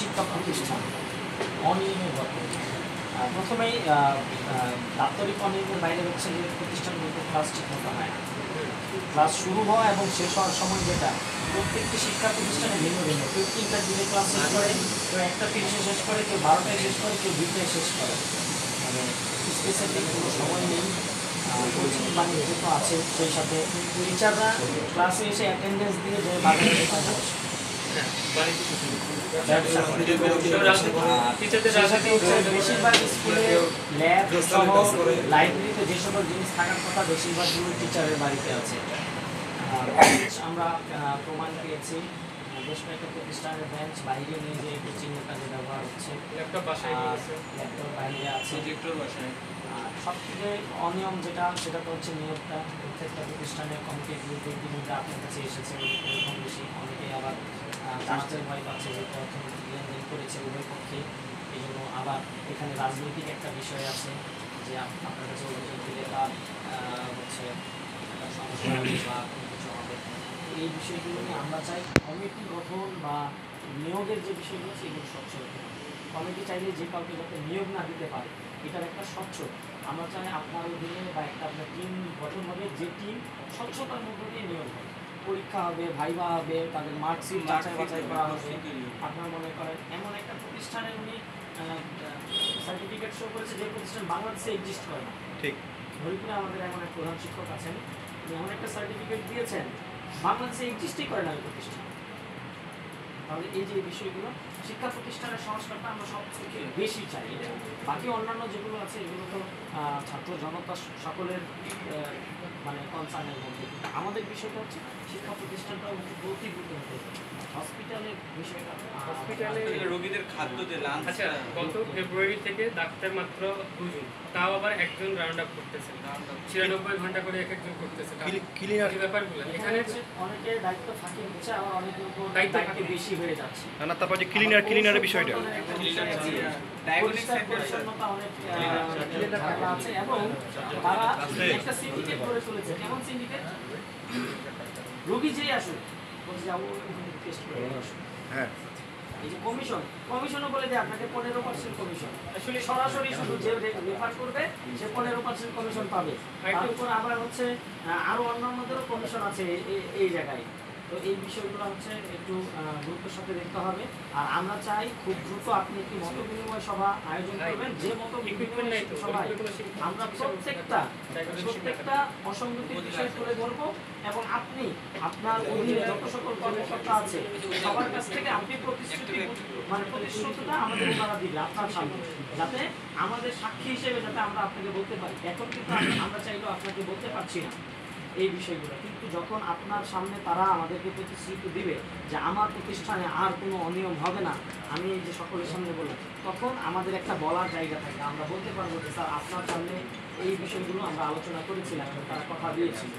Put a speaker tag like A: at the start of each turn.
A: শিক্ষা প্রতিষ্ঠান অনিয়মিত প্রথমেই দাপ্তরিক অনিয়মের বাইরে হচ্ছে যে প্রতিষ্ঠানগুলোতে ক্লাস ঠিক মতো হয় না। ক্লাস শুরু হওয়া এবং শেষ হওয়ার সময় যেটা প্রত্যেকটি শিক্ষা প্রতিষ্ঠানে ভিন্ন ভিন্ন, কেউ 3টার দিকে ক্লাস শেষ করে, কেউ 1:30 শেষ করে, কেউ 12টায় শেষ করে, কেউ 2টায় শেষ করে। মানে স্পেসিফিক কোনো সময় নেই। কোচিং বাণিজ্য তো আছে, সেই সাথে টিচাররা ক্লাসে এসে অ্যাটেন্ডেন্স দিয়ে যে বাজারে বেশিরভাগ স্কুলে ল্যাব সহ লাইব্রেরিতে যে সকল জিনিস থাকার কথা বেশিরভাগগুলো টিচারের বাড়িতে আছে। আমরা প্রমাণ পেয়েছি বেশ কয়েকটা প্রতিষ্ঠানের বেঞ্চ বাইরে নিয়ে যে কোচিংয়ের কাজে ব্যবহার হচ্ছে, ল্যাপটপ বাইরে আছে। সবথেকে অনিয়ম যেটা সেটা তো হচ্ছে নিয়োগটা। প্রত্যেকটা প্রতিষ্ঠানের কমিটিগুলোতে ইতিমধ্যে আপনার কাছে এসেছে এরকম বেশি, অনেকেই আবার জানাতে ভয় পাচ্ছে যে অর্থনৈতিক লেনদেন করেছে উভয় পক্ষে, এই জন্য আবার এখানে রাজনৈতিক একটা বিষয় আছে যে আপনার কাছে অভিযোগ দিলে তার হচ্ছে সমস্যা বা কোনো কিছু হবে। এই বিষয়গুলো নিয়ে আমরা চাই কমিটি গঠন বা নিয়োগের যে বিষয়গুলো সেগুলো স্বচ্ছ হতে হবে। কমিটি চাইলে যে কাউকে যাতে নিয়োগ না দিতে পারে এটার একটা স্বচ্ছ, আমরা চাই আপনার অধীনে বা একটা আপনার টিম গঠন হবে, যে টিম স্বচ্ছতার মধ্য দিয়ে নিয়োগ হবে। পরীক্ষা হবে, ভাইভা হবে, তাদের মার্কশিট যাচাই বাছাই করা হবে। আপনার মনে করেন এমন একটা প্রতিষ্ঠানে উনি সার্টিফিকেট শো করেছে যে প্রতিষ্ঠান বাংলাদেশে এক্সিস্ট করে না। ঠিক হরিপুরে আমাদের এমন এক প্রধান শিক্ষক আছেন, উনি এমন একটা সার্টিফিকেট দিয়েছেন বাংলাদেশে এক্সিস্টই করে না ওই প্রতিষ্ঠান। তাহলে এই যে বিষয়গুলো শিক্ষা প্রতিষ্ঠানের সংস্কারটা আমরা সবথেকে বেশি চাই। বাকি অন্যান্য যেগুলো আছে এগুলো তো ছাত্র জনতা সকলের মানে কনসার্নের মধ্যে, কিন্তু আমাদের বিষয়টা হচ্ছে শিক্ষা প্রতিষ্ঠানটা অধিভূত হতে হবে। হসপিটালের বিষয়টা,
B: হসপিটালে রোগীদের খাদ্য যে লাঞ্চ,
C: আচ্ছা গত ফেব্রুয়ারি থেকে ডাক্তার মাত্র 2 জন, তাও আবার একজন রাউন্ড আপ করতেছে, 96 ঘন্টা করে একজন করতেছে। ক্লিয়ার ব্যাপারগুলো এখানে
A: অনেকের দায়িত্ব ফাঁকি হচ্ছে, আবার অনেকের উপর দায়িত্ব বেশি হয়ে যাচ্ছে।
D: না তারপর যে ক্লিনারের বিষয়টা
A: পরিচ্ছন্নতা অনেক ঝামেলা আছে এবং তারা একটা সিন্ডিকেট করে চলেছে। কেমন সিন্ডিকেট? রোগী যেই আসুক বলছে যাবো টেস্ট করে আসুন। হ্যাঁ, এই যে কমিশনও বলে যে আপনাকে 15% কমিশন, আসলে সরাসরি শুধু যে রেফার করবে সে 15% কমিশন পাবে। তার উপর আবার হচ্ছে আরো অন্যান্যদেরও কমিশন আছে এই জায়গায়। তো এই বিষয়গুলো হচ্ছে একটু গুরুত্বের সাথে দেখতে হবে। আর আমরা চাই খুব দ্রুত আপনি একটি মত বিনিময় সভা আয়োজন করবেন, যে মত বিনিময় সভায় আমরা প্রত্যেকটা অসঙ্গতির বিষয় তুলে ধরবো এবং আপনি আপনার অধীনে যত সকল কর্মকর্তা আছে সবার কাছ থেকে আপনি প্রতিশ্রুতিটা আমাদের ওনারা দিবে আপনার সামনে, যাতে আমাদের সাক্ষী হিসেবে যাতে আমরা আপনাকে বলতে পারি। এখন কিন্তু আমরা চাইলেও আপনাকে বলতে পারছি না এই বিষয়গুলো, কিন্তু যখন আপনার সামনে তারা আমাদেরকে প্রতিশ্রুতি দিবে যে আমার প্রতিষ্ঠানে আর কোনো অনিয়ম হবে না, আমি এই যে সকলের সামনে বললাম, তখন আমাদের একটা বলার জায়গা থাকে। আমরা বলতে পারবো যে স্যার আপনার সামনে এই বিষয়গুলো আমরা আলোচনা করেছিলাম, তারা কথা দিয়েছিল।